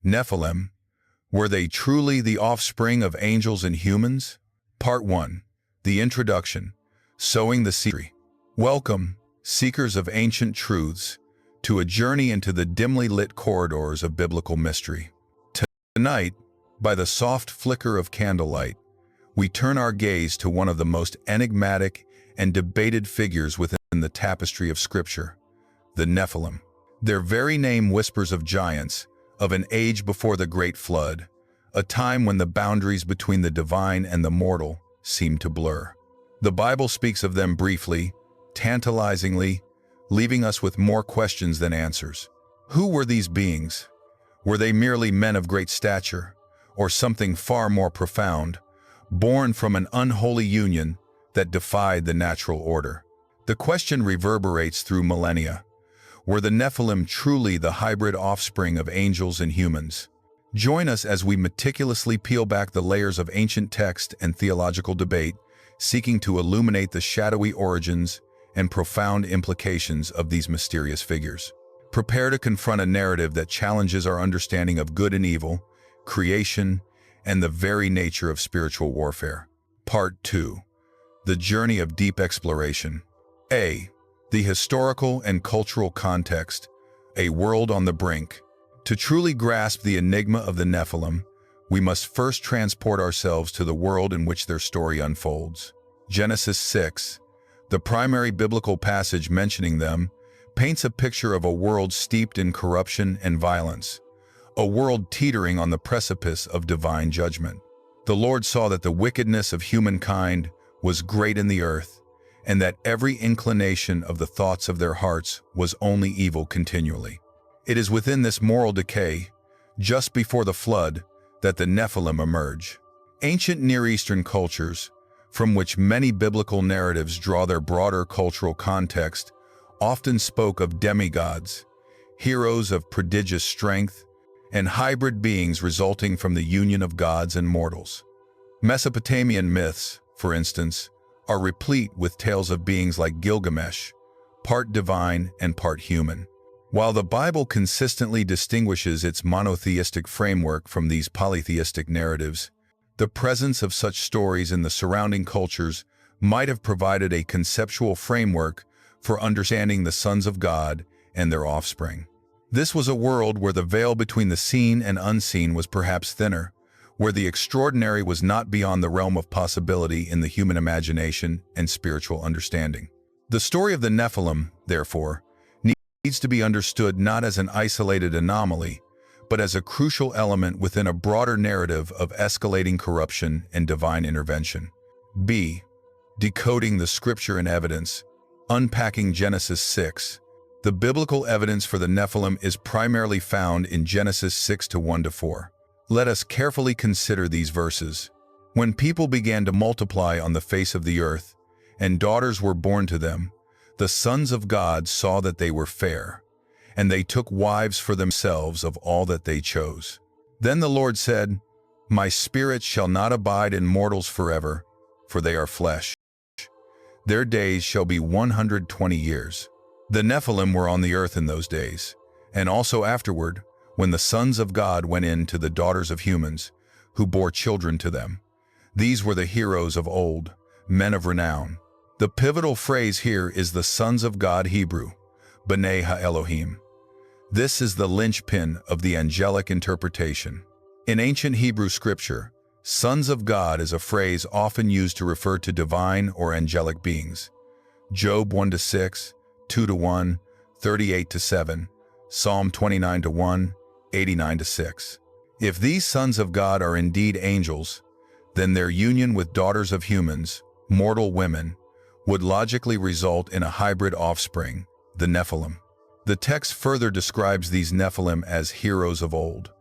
Nephilim, were they truly the offspring of angels and humans? Part 1. The Introduction, Sowing the Seed. Welcome, seekers of ancient truths, to a journey into the dimly lit corridors of biblical mystery. Tonight, by the soft flicker of candlelight, we turn our gaze to one of the most enigmatic and debated figures within the tapestry of Scripture, the Nephilim. Their very name whispers of giants, of an age before the Great Flood, a time when the boundaries between the divine and the mortal seem to blur. The Bible speaks of them briefly, tantalizingly, leaving us with more questions than answers. Who were these beings? Were they merely men of great stature, or something far more profound, born from an unholy union that defied the natural order? The question reverberates through millennia. Were the Nephilim truly the hybrid offspring of angels and humans? Join us as we meticulously peel back the layers of ancient text and theological debate, seeking to illuminate the shadowy origins and profound implications of these mysterious figures. Prepare to confront a narrative that challenges our understanding of good and evil, creation, and the very nature of spiritual warfare. Part 2. The Journey of Deep Exploration. A. The historical and cultural context, a world on the brink. To truly grasp the enigma of the Nephilim, we must first transport ourselves to the world in which their story unfolds. Genesis 6, the primary biblical passage mentioning them, paints a picture of a world steeped in corruption and violence, a world teetering on the precipice of divine judgment. The Lord saw that the wickedness of humankind was great in the earth, and that every inclination of the thoughts of their hearts was only evil continually. It is within this moral decay, just before the flood, that the Nephilim emerge. Ancient Near Eastern cultures, from which many biblical narratives draw their broader cultural context, often spoke of demigods, heroes of prodigious strength, and hybrid beings resulting from the union of gods and mortals. Mesopotamian myths, for instance, are replete with tales of beings like Gilgamesh, part divine and part human. While the Bible consistently distinguishes its monotheistic framework from these polytheistic narratives, the presence of such stories in the surrounding cultures might have provided a conceptual framework for understanding the sons of God and their offspring. This was a world where the veil between the seen and unseen was perhaps thinner, where the extraordinary was not beyond the realm of possibility in the human imagination and spiritual understanding. The story of the Nephilim, therefore, needs to be understood not as an isolated anomaly, but as a crucial element within a broader narrative of escalating corruption and divine intervention. B. Decoding the Scripture and Evidence. Unpacking Genesis 6. The biblical evidence for the Nephilim is primarily found in Genesis 6 1-4. Let us carefully consider these verses. When people began to multiply on the face of the earth, and daughters were born to them, the sons of God saw that they were fair, and they took wives for themselves of all that they chose. Then the Lord said, "My spirit shall not abide in mortals forever, for they are flesh. Their days shall be 120 years. The Nephilim were on the earth in those days, and also afterward, when the sons of God went in to the daughters of humans, who bore children to them. These were the heroes of old, men of renown." The pivotal phrase here is the sons of God Hebrew, B'nai Ha-Elohim. This is the linchpin of the angelic interpretation. In ancient Hebrew scripture, sons of God is a phrase often used to refer to divine or angelic beings. Job 1-6, 2-1, 38-7, Psalm 29-1, 89-6. If these sons of God are indeed angels, then their union with daughters of humans, mortal women, would logically result in a hybrid offspring, the Nephilim. The text further describes these Nephilim as heroes of old,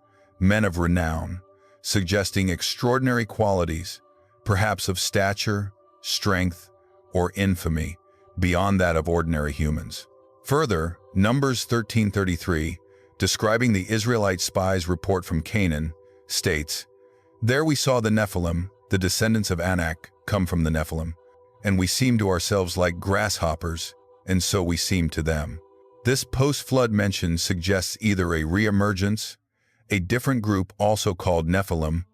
men of renown, suggesting extraordinary qualities, perhaps of stature, strength, or infamy, beyond that of ordinary humans. Further, Numbers 13:33, describing the Israelite spies' report from Canaan, states, "There we saw the Nephilim, the descendants of Anak, come from the Nephilim, and we seemed to ourselves like grasshoppers, and so we seemed to them." This post-flood mention suggests either a reemergence, a different group also called Nephilim,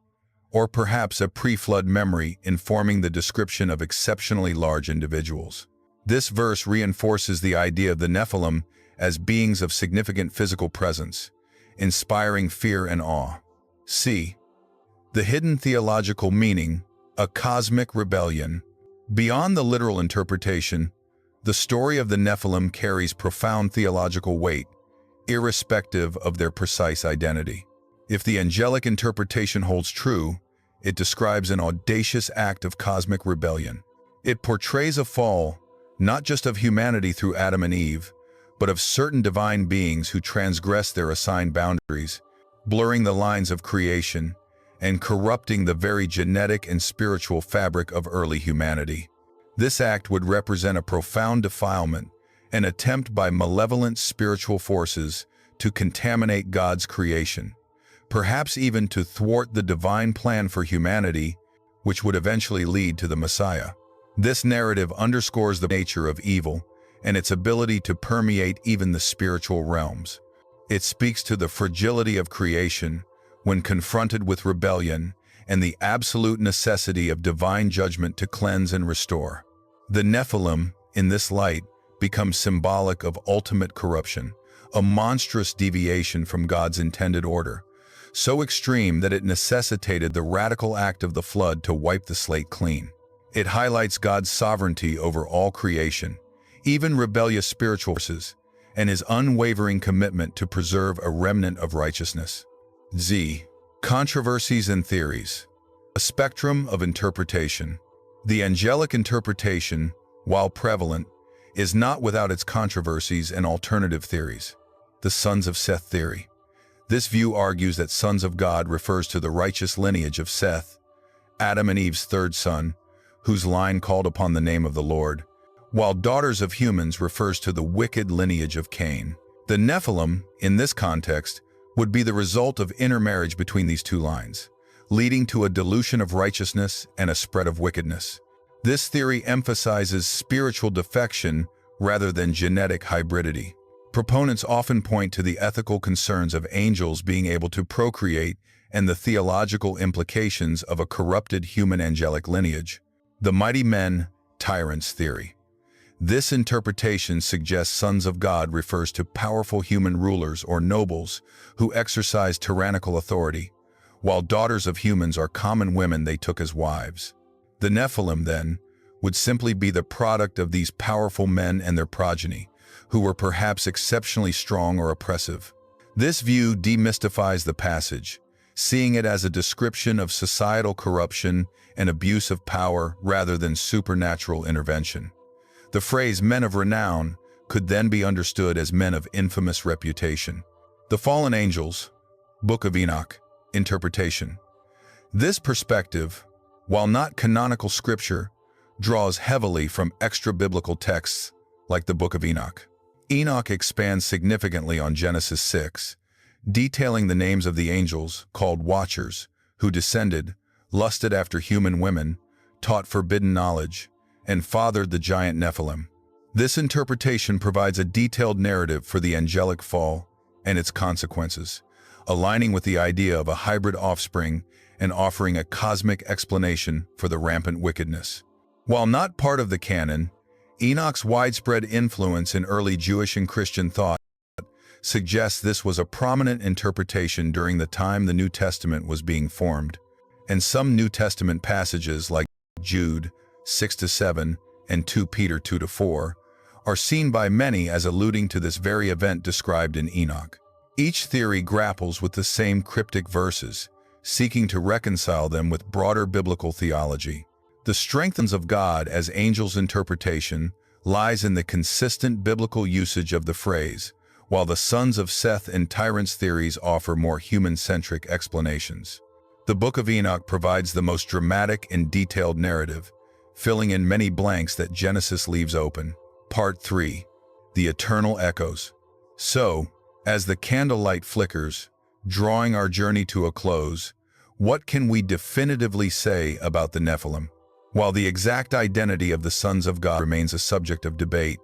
or perhaps a pre-flood memory informing the description of exceptionally large individuals. This verse reinforces the idea of the Nephilim as beings of significant physical presence, inspiring fear and awe. C. The hidden theological meaning, a cosmic rebellion. Beyond the literal interpretation, the story of the Nephilim carries profound theological weight, irrespective of their precise identity. If the angelic interpretation holds true, it describes an audacious act of cosmic rebellion. It portrays a fall, not just of humanity through Adam and Eve, but of certain divine beings who transgress their assigned boundaries, blurring the lines of creation and corrupting the very genetic and spiritual fabric of early humanity. This act would represent a profound defilement, an attempt by malevolent spiritual forces to contaminate God's creation, perhaps even to thwart the divine plan for humanity, which would eventually lead to the Messiah. This narrative underscores the nature of evil and its ability to permeate even the spiritual realms. It speaks to the fragility of creation when confronted with rebellion and the absolute necessity of divine judgment to cleanse and restore. The Nephilim, in this light, become symbolic of ultimate corruption, a monstrous deviation from God's intended order, so extreme that it necessitated the radical act of the flood to wipe the slate clean. It highlights God's sovereignty over all creation, even rebellious spiritual forces, and his unwavering commitment to preserve a remnant of righteousness. Z. Controversies and theories. A spectrum of interpretation. The angelic interpretation, while prevalent, is not without its controversies and alternative theories. The sons of Seth theory. This view argues that sons of God refers to the righteous lineage of Seth, Adam and Eve's third son, whose line called upon the name of the Lord, while daughters of humans refers to the wicked lineage of Cain. The Nephilim, in this context, would be the result of intermarriage between these two lines, leading to a dilution of righteousness and a spread of wickedness. This theory emphasizes spiritual defection rather than genetic hybridity. Proponents often point to the ethical concerns of angels being able to procreate and the theological implications of a corrupted human angelic lineage. The mighty men, tyrants theory. This interpretation suggests sons of God refers to powerful human rulers or nobles who exercise tyrannical authority, while daughters of humans are common women they took as wives. The Nephilim, then, would simply be the product of these powerful men and their progeny, who were perhaps exceptionally strong or oppressive. This view demystifies the passage, seeing it as a description of societal corruption and abuse of power rather than supernatural intervention. The phrase men of renown could then be understood as men of infamous reputation. The fallen angels, Book of Enoch, interpretation. This perspective, while not canonical scripture, draws heavily from extra-biblical texts like the Book of Enoch. Enoch expands significantly on Genesis 6, detailing the names of the angels, called watchers, who descended, lusted after human women, taught forbidden knowledge, and fathered the giant Nephilim. This interpretation provides a detailed narrative for the angelic fall and its consequences, aligning with the idea of a hybrid offspring and offering a cosmic explanation for the rampant wickedness. While not part of the canon, Enoch's widespread influence in early Jewish and Christian thought suggests this was a prominent interpretation during the time the New Testament was being formed, and some New Testament passages like Jude 6-7 and 2 Peter 2-4 are seen by many as alluding to this very event described in Enoch. Each theory grapples with the same cryptic verses, seeking to reconcile them with broader biblical theology. The strength of God as angels' interpretation lies in the consistent biblical usage of the phrase, while the sons of Seth and tyrants theories offer more human-centric explanations. The Book of Enoch provides the most dramatic and detailed narrative, filling in many blanks that Genesis leaves open. Part 3. The Eternal Echoes. So, as the candlelight flickers, drawing our journey to a close, what can we definitively say about the Nephilim? While the exact identity of the sons of God remains a subject of debate,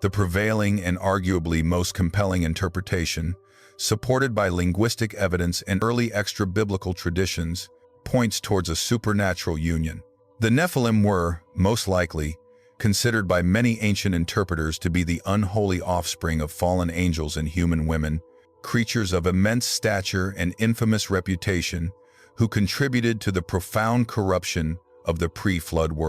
the prevailing and arguably most compelling interpretation supported by linguistic evidence and early extra-biblical traditions, points towards a supernatural union. The Nephilim were, most likely, considered by many ancient interpreters to be the unholy offspring of fallen angels and human women, creatures of immense stature and infamous reputation, who contributed to the profound corruption of the pre-flood world.